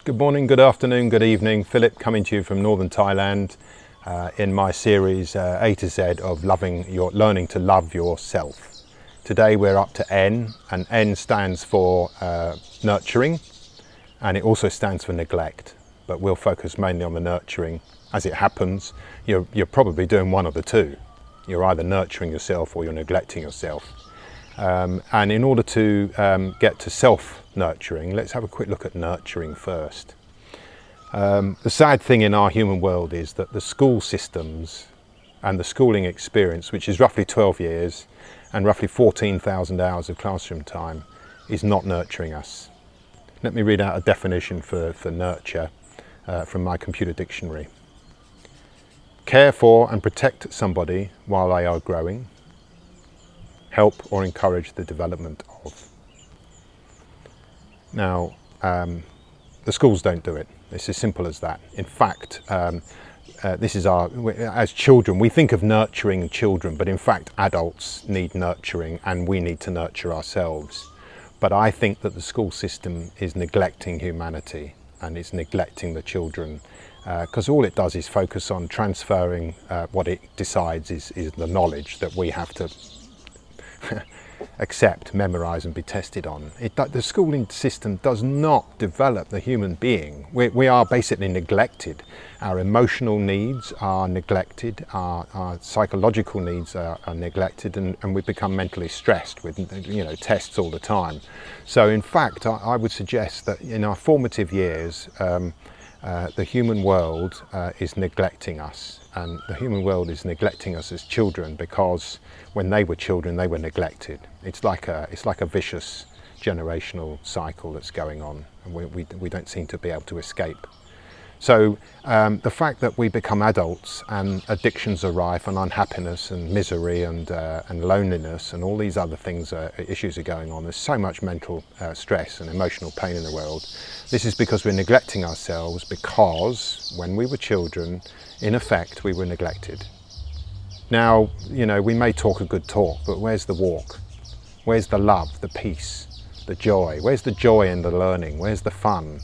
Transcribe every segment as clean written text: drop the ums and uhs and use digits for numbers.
Good morning, good afternoon, good evening. Philip coming to you from northern Thailand in my series A to Z of learning to love yourself. Today we're up to N, and N stands for nurturing, and it also stands for neglect, but we'll focus mainly on the nurturing. As it happens, you're probably doing one of the two. You're either nurturing yourself or you're neglecting yourself. And in order to get to self-nurturing, let's have a quick look at nurturing first. The sad thing in our human world is that the school systems and the schooling experience, which is roughly 12 years and roughly 14,000 hours of classroom time, is not nurturing us. Let me read out a definition for nurture from my computer dictionary. Care for and protect somebody while they are growing. Help or encourage the development of. Now, the schools don't do it. It's as simple as that. In fact, as children, we think of nurturing children, but in fact, adults need nurturing and we need to nurture ourselves. But I think that the school system is neglecting humanity and it's neglecting the children because all it does is focus on transferring what it decides is the knowledge that we have to accept, memorize and be tested on. The schooling system does not develop the human being. We are basically neglected. Our emotional needs are neglected, our psychological needs are neglected, and we become mentally stressed with tests all the time. So in fact, I would suggest that in our formative years, the human world is neglecting us, and the human world is neglecting us as children because when they were children they were neglected. It's like a vicious generational cycle that's going on, and we don't seem to be able to escape. So the fact that we become adults and addictions are rife, and unhappiness and misery and loneliness and all these other things, issues are going on. There's so much mental stress and emotional pain in the world. This is because we're neglecting ourselves, because when we were children, in effect, we were neglected. Now, we may talk a good talk, but where's the walk? Where's the love, the peace, the joy? Where's the joy in the learning? Where's the fun?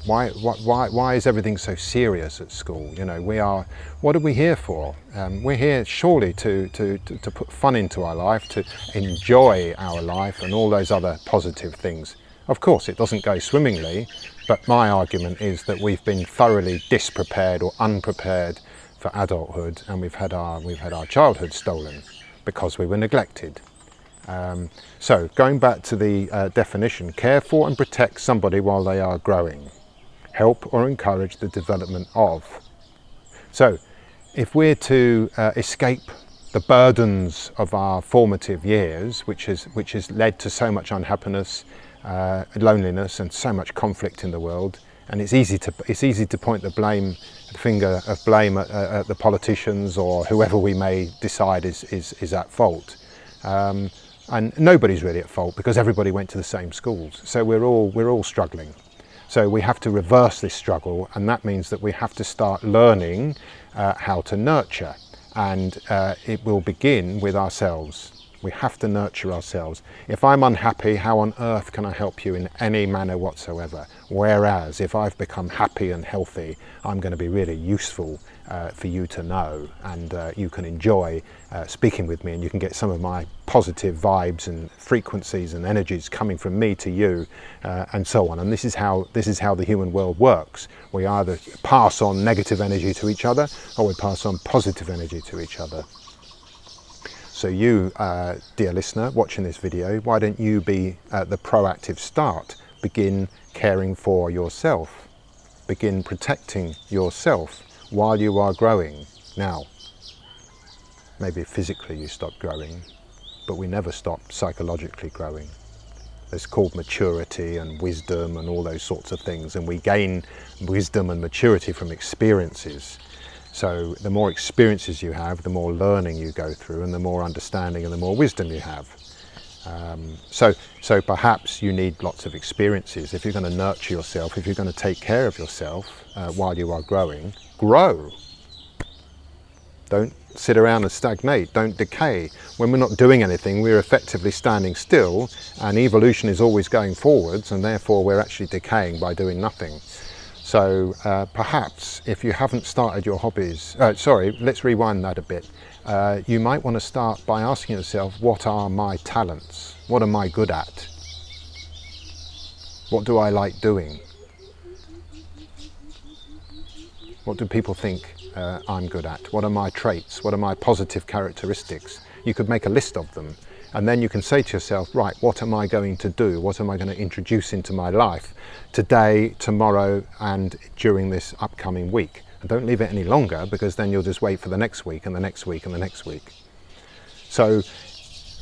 Why is everything so serious at school? What are we here for? We're here surely to put fun into our life, to enjoy our life and all those other positive things. Of course, it doesn't go swimmingly, but my argument is that we've been thoroughly disprepared or unprepared for adulthood, and we've had our childhood stolen because we were neglected. So going back to the definition, care for and protect somebody while they are growing. Help or encourage the development of. So if we're to escape the burdens of our formative years, which has led to so much unhappiness, loneliness and so much conflict in the world, and it's easy to point the finger of blame at the politicians or whoever we may decide is at fault. And nobody's really at fault because everybody went to the same schools. So we're all struggling. So we have to reverse this struggle, and that means that we have to start learning how to nurture, and it will begin with ourselves. We have to nurture ourselves. If I'm unhappy, how on earth can I help you in any manner whatsoever? Whereas if I've become happy and healthy, I'm going to be really useful for you to know, and you can enjoy speaking with me, and you can get some of my positive vibes and frequencies and energies coming from me to you, and so on. And this is how the human world works. We either pass on negative energy to each other, or we pass on positive energy to each other. So you, dear listener, watching this video, why don't you be at the proactive start? Begin caring for yourself. Begin protecting yourself while you are growing. Now, maybe physically you stop growing, but we never stop psychologically growing. It's called maturity and wisdom and all those sorts of things, and we gain wisdom and maturity from experiences. So the more experiences you have, the more learning you go through, and the more understanding and the more wisdom you have. So perhaps you need lots of experiences. If you're going to nurture yourself, if you're going to take care of yourself while you are growing, grow. Don't sit around and stagnate, don't decay. When we're not doing anything, we're effectively standing still, and evolution is always going forwards, and therefore we're actually decaying by doing nothing. So perhaps if you haven't started your hobbies, let's rewind that a bit. You might want to start by asking yourself, what are my talents? What am I good at? What do I like doing? What do people think I'm good at? What are my traits? What are my positive characteristics? You could make a list of them, and then you can say to yourself, right, what am I going to do? What am I going to introduce into my life today, tomorrow, and during this upcoming week? And don't leave it any longer, because then you'll just wait for the next week and the next week and the next week. So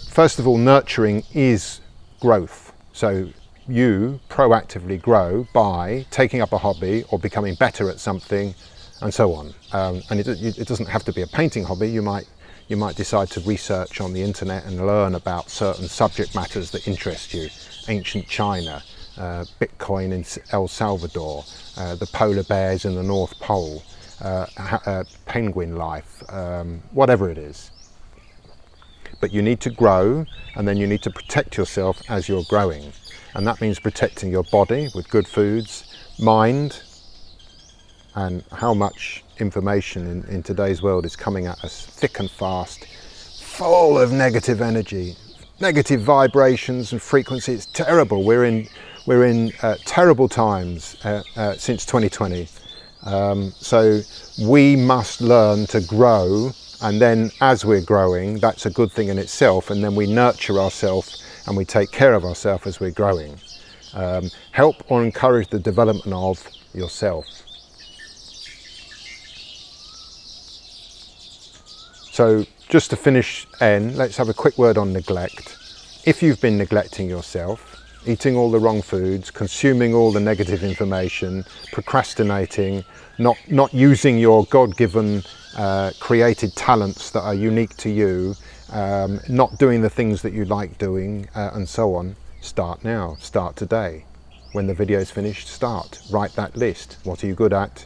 first of all, nurturing is growth. So you proactively grow by taking up a hobby or becoming better at something, and so on. And it doesn't have to be a painting hobby. You might decide to research on the internet and learn about certain subject matters that interest you. Ancient China, Bitcoin in El Salvador, the polar bears in the North Pole, penguin life, whatever it is. But you need to grow, and then you need to protect yourself as you're growing. And that means protecting your body with good foods, mind, and how much information in today's world is coming at us thick and fast, full of negative energy, negative vibrations and frequency. It's terrible. We're in terrible times since 2020. So we must learn to grow, and then as we're growing, that's a good thing in itself, and then we nurture ourselves and we take care of ourselves as we're growing. Help or encourage the development of yourself. So just to finish, let's have a quick word on neglect. If you've been neglecting yourself, eating all the wrong foods, consuming all the negative information, procrastinating, not using your God-given created talents that are unique to you, not doing the things that you like doing, and so on, start now, start today. When the video is finished, start, write that list. What are you good at?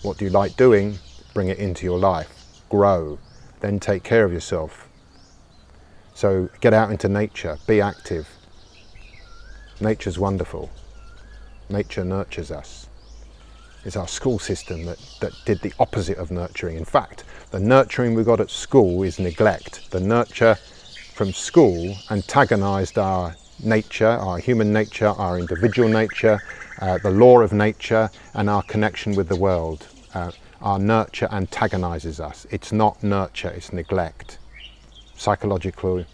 What do you like doing? Bring it into your life, grow, then take care of yourself. So get out into nature, be active. Nature's wonderful. Nature nurtures us. It's our school system that did the opposite of nurturing. In fact, the nurturing we got at school is neglect. The nurture from school antagonized our nature, our human nature, our individual nature, the law of nature, and our connection with the world. Our nurture antagonizes us. It's not nurture, it's neglect. Psychological,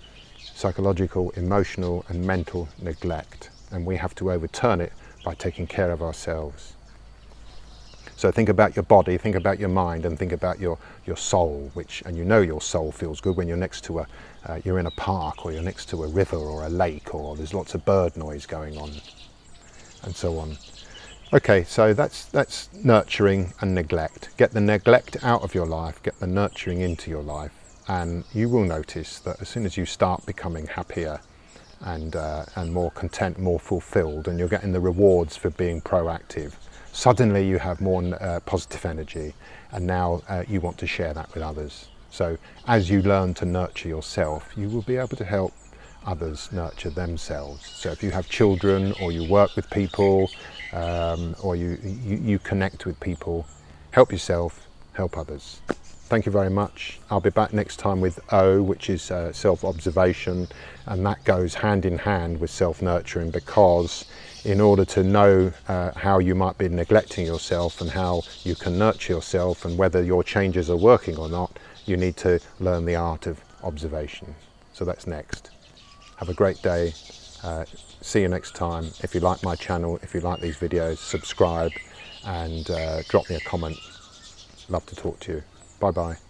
emotional, and mental neglect. And we have to overturn it by taking care of ourselves. So think about your body, think about your mind, and think about your soul, and you know your soul feels good when you're next to you're in a park, or you're next to a river or a lake, or there's lots of bird noise going on, and so on. Okay, so that's nurturing and neglect. Get the neglect out of your life, get the nurturing into your life, and you will notice that as soon as you start becoming happier and more content, more fulfilled, and you're getting the rewards for being proactive, suddenly you have more positive energy, and now you want to share that with others. So as you learn to nurture yourself, you will be able to help others nurture themselves. So if you have children, or you work with people, or you connect with people, help yourself, help others. Thank you very much. I'll be back next time with O, which is self-observation, and that goes hand in hand with self-nurturing, because in order to know how you might be neglecting yourself and how you can nurture yourself and whether your changes are working or not, you need to learn the art of observation. So that's next. Have a great day. See you next time. If you like my channel, if you like these videos, subscribe and drop me a comment. Love to talk to you. Bye bye.